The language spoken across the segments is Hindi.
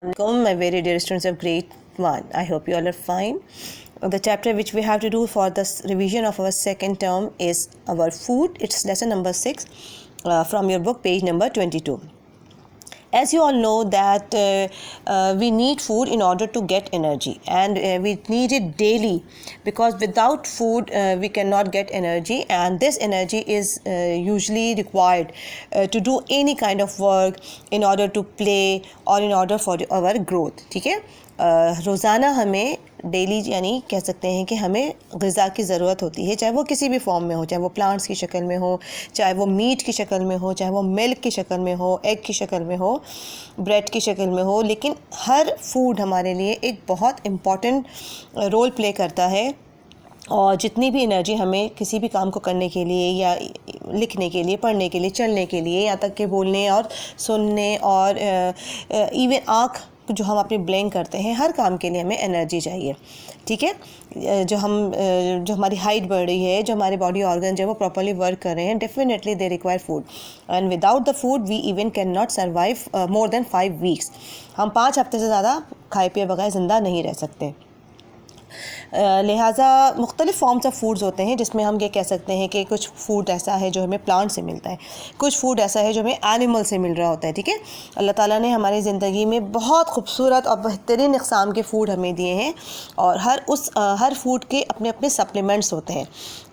Welcome, my very dear students of grade 1. I hope you all are fine. The chapter which we have to do for the revision of our second term is our food. It's lesson number 6 from your book, page number 22. As you all know that we need food in order to get energy, and we need it daily, because without food we cannot get energy, and this energy is usually required to do any kind of work, in order to play or in order for our growth. ठीक है, रोज़ाना हमें डेली यानी कह सकते हैं कि हमें ग़िज़ा की ज़रूरत होती है, चाहे वो किसी भी फॉर्म में हो, चाहे वो प्लांट्स की शक्ल में हो, चाहे वो मीट की शक्ल में हो, चाहे वो मिल्क की शक्ल में हो, एग की शक्ल में हो, ब्रेड की शक्ल में हो, लेकिन हर फूड हमारे लिए एक बहुत इम्पॉर्टेंट रोल प्ले करता है। और जितनी भी एनर्जी हमें किसी भी काम को करने के लिए या लिखने के लिए, पढ़ने के लिए, चलने के लिए, यहाँ तक कि बोलने और सुनने और इवन आँख जो हम अपनी ब्लिंक करते हैं, हर काम के लिए हमें एनर्जी चाहिए। ठीक है, जो हमारी हाइट बढ़ रही है, जो हमारे बॉडी ऑर्गन जो है वो प्रॉपर्ली वर्क कर रहे हैं, definitely they require food, and without the food we even can not survive more than 5 weeks. हम 5 हफ्ते से ज़्यादा खाए पिए बगैर ज़िंदा नहीं रह सकते। लिहाजा मुख्तलिफ़ फॉर्म्स ऑफ फूड्स होते हैं, जिसमें हम ये कह सकते हैं कि कुछ फूड ऐसा है जो हमें प्लांट से मिलता है, कुछ फूड ऐसा है जो हमें एनिमल से मिल रहा होता है। ठीक है, अल्लाह ताला ने हमारी ज़िंदगी में बहुत खूबसूरत और बेहतरीन इक़साम के फ़ूड हमें दिए हैं, और हर फूड के अपने अपने सप्लीमेंट्स होते हैं,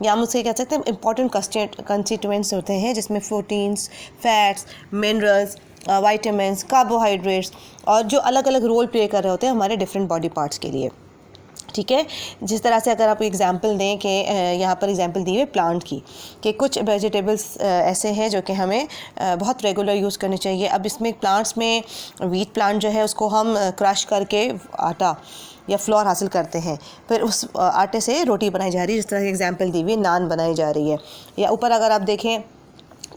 या हम उसे कह सकते हैं इंपॉर्टेंट कंस्टिट्यूएंट्स होते हैं, जिसमें proteins, fats, minerals, vitamins, carbohydrates, और जो अलग अलग रोल प्ले कर रहे होते हैं हमारे डिफरेंट बॉडी पार्ट्स के लिए। ठीक है, जिस तरह से अगर आप एग्ज़ाम्पल दें कि यहाँ पर एग्ज़ाम्पल दी हुई प्लांट की, कि कुछ वेजिटेबल्स ऐसे हैं जो कि हमें बहुत रेगुलर यूज़ करने चाहिए। अब इसमें प्लांट्स में वीट प्लांट जो है उसको हम क्रश करके आटा या फ्लोर हासिल करते हैं, फिर उस आटे से रोटी बनाई जा रही है, जिस तरह की एग्ज़ाम्पल दी हुई नान बनाई जा रही है। या ऊपर अगर आप देखें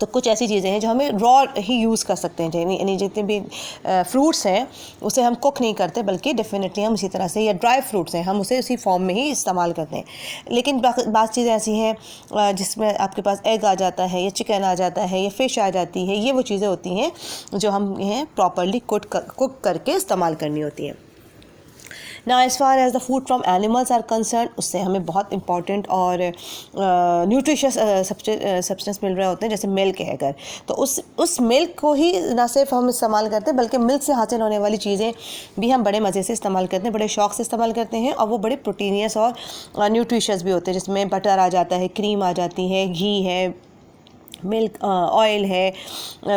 तो कुछ ऐसी चीज़ें हैं जो हमें रॉ ही यूज़ कर सकते हैं, यानी जितने भी फ्रूट्स हैं उसे हम कुक नहीं करते, बल्कि डेफिनेटली हम इसी तरह से, या ड्राई फ्रूट्स हैं हम उसे उसी फॉर्म में ही इस्तेमाल करते हैं। लेकिन बात चीज़ें ऐसी हैं जिसमें आपके पास एग आ जाता है, या चिकन आ जाता है, या फ़िश आ जाती है, ये वो चीज़ें होती हैं जो हम प्रॉपर्ली कुक करके इस्तेमाल करनी होती हैं। ना as far as the food from animals are concern, उससे हमें बहुत इंपॉर्टेंट और न्यूट्रिशियस सब्सटेंस मिल रहे होते हैं, जैसे मिल्क है अगर, तो उस मिल्क को ही ना सिर्फ हम इस्तेमाल करते हैं, बल्कि मिल्क से हासिल होने वाली चीज़ें भी हम बड़े मज़े से इस्तेमाल करते हैं, बड़े शौक़ से इस्तेमाल करते हैं, और वो बड़े प्रोटीनियस और न्यूट्रिशियस भी होते हैं, जिसमें बटर आ जाता है, क्रीम आ जाती है, घी है, मिल्क ऑयल है,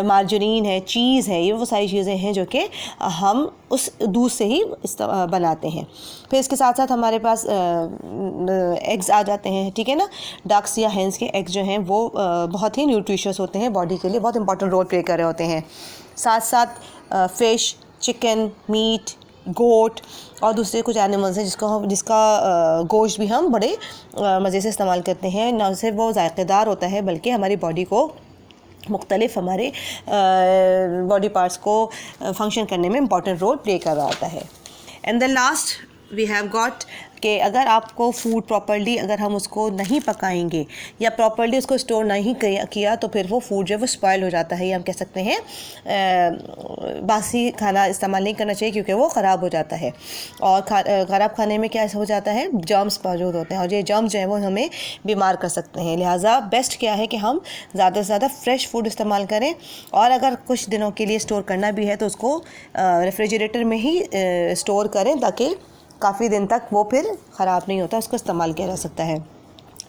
मार्जरीन है, चीज़ है, ये वो सारी चीज़ें हैं जो कि हम उस दूध से ही बनाते हैं। फिर इसके साथ साथ हमारे पास एग्स आ जाते हैं। ठीक है ना, डक्स या हेंस के एग्स जो हैं वो बहुत ही न्यूट्रिशियस होते हैं, बॉडी के लिए बहुत इंपॉर्टेंट रोल प्ले कर रहे होते हैं। साथ साथ फ़िश, चिकन, मीट, गोट और दूसरे कुछ एनिमल्स हैं जिसका गोश्त भी हम बड़े मज़े से इस्तेमाल करते हैं। ना सिर्फ वो ज़ायक़ेदार होता है, बल्कि हमारी बॉडी को मुख्तलिफ़ हमारे बॉडी पार्ट्स को फंक्शन करने में इम्पॉर्टेंट रोल प्ले कर रहा होता है। And the last we have got कि अगर आपको फूड प्रॉपर्ली, अगर हम उसको नहीं पकाएंगे या प्रॉपर्ली उसको स्टोर नहीं किया, तो फिर वो फूड जो है वो स्पॉइल हो जाता है, या हम कह सकते हैं बासी खाना इस्तेमाल नहीं करना चाहिए, क्योंकि वो ख़राब हो जाता है। और ख़राब खाने में क्या हो जाता है, जर्म्स मौजूद होते हैं, और ये जर्म्स जो है वो हमें बीमार कर सकते हैं। लिहाजा बेस्ट क्या है कि हम ज़्यादा से ज़्यादा फ्रेश फूड इस्तेमाल करें, और अगर कुछ दिनों के लिए स्टोर करना भी है तो उसको रेफ्रिजरेटर में ही स्टोर करें, ताकि काफ़ी दिन तक वो फिर ख़राब नहीं होता, उसको इस्तेमाल किया जा सकता है।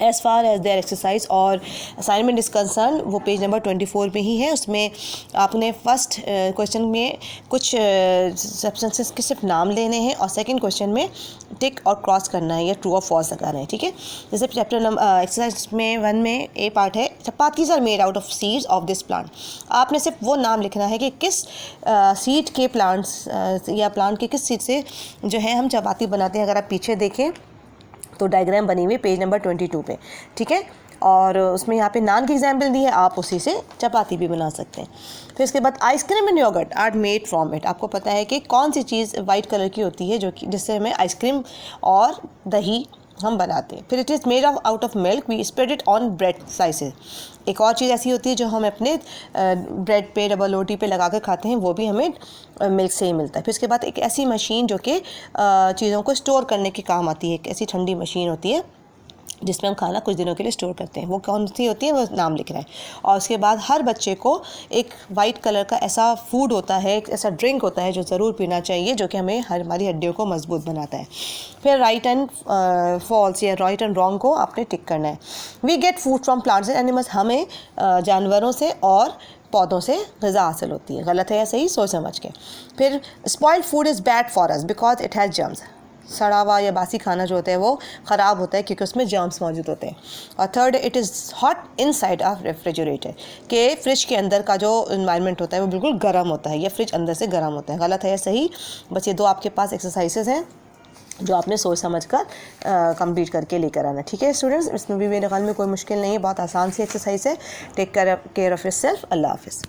As far as their exercise और असाइनमेंट इज़ कंसर्न, वो पेज नंबर 24 पे ही है। उसमें आपने फर्स्ट क्वेश्चन में कुछ सब्सटेंसेस के सिर्फ नाम लेने हैं, और सेकंड क्वेश्चन में टिक और क्रॉस करना है, या ट्रू और फॉल्स लगाना है। ठीक है, जैसे चैप्टर नंबर एक्सरसाइज में 1 में ए पार्ट है, chapatis are made out of seeds of this plant. आपने सिर्फ वो नाम लिखना है कि किस सीड के प्लांट्स या प्लांट के किस सीड से जो है हम चपाती बनाते हैं। अगर आप पीछे देखें तो डायग्राम बनी हुई पेज नंबर 22 पे। ठीक है, और उसमें यहाँ पे नान की एग्जाम्पल दी है, आप उसी से चपाती भी बना सकते हैं। फिर इसके बाद ice cream and yogurt are made from it. आपको पता है कि कौन सी चीज़ वाइट कलर की होती है जो कि जिससे हमें आइसक्रीम और दही हम बनाते हैं। फिर it is made out of milk, we spread it on bread slices. एक और चीज़ ऐसी होती है जो हम अपने ब्रेड पे, डबल रोटी पे लगा कर खाते हैं, वो भी हमें मिल्क से ही मिलता है। फिर उसके बाद एक ऐसी मशीन जो कि चीज़ों को स्टोर करने के काम आती है, एक ऐसी ठंडी मशीन होती है जिसमें हम खाना कुछ दिनों के लिए स्टोर करते हैं। वो कौन सी होती है, वो नाम लिख रहा है। और उसके बाद हर बच्चे को एक वाइट कलर का ऐसा फूड होता है, एक ऐसा ड्रिंक होता है जो ज़रूर पीना चाहिए, जो कि हमारी हड्डियों को मजबूत बनाता है। फिर राइट एंड फॉल्स या राइट एंड रॉन्ग को आपने टिक करना है। We get food from plants and animals, हमें जानवरों से और पौधों से ग़िज़ा हासिल होती है। गलत है या सही, सोच समझ के। फिर spoiled food is bad for us because it has germs, सड़ा हुआ या बासी खाना जो होता है वो ख़राब होता है क्योंकि उसमें जर्म्स मौजूद होते हैं। और third, it is hot inside of refrigerator, के फ्रिज के अंदर का जो इन्वायरमेंट होता है वो बिल्कुल गर्म होता है, या फ्रिज अंदर से गर्म होता है। गलत है या सही, बस ये दो आपके पास एक्सरसाइजेज हैं जो आपने सोच समझ कर कंप्लीट करके लेकर आना। ठीक है स्टूडेंट्स, इसमें भी मेरे ख्याल में कोई मुश्किल नहीं है, बहुत आसान सी एक्सरसाइज है। Take care of yourself. Allah हाफ़िज़।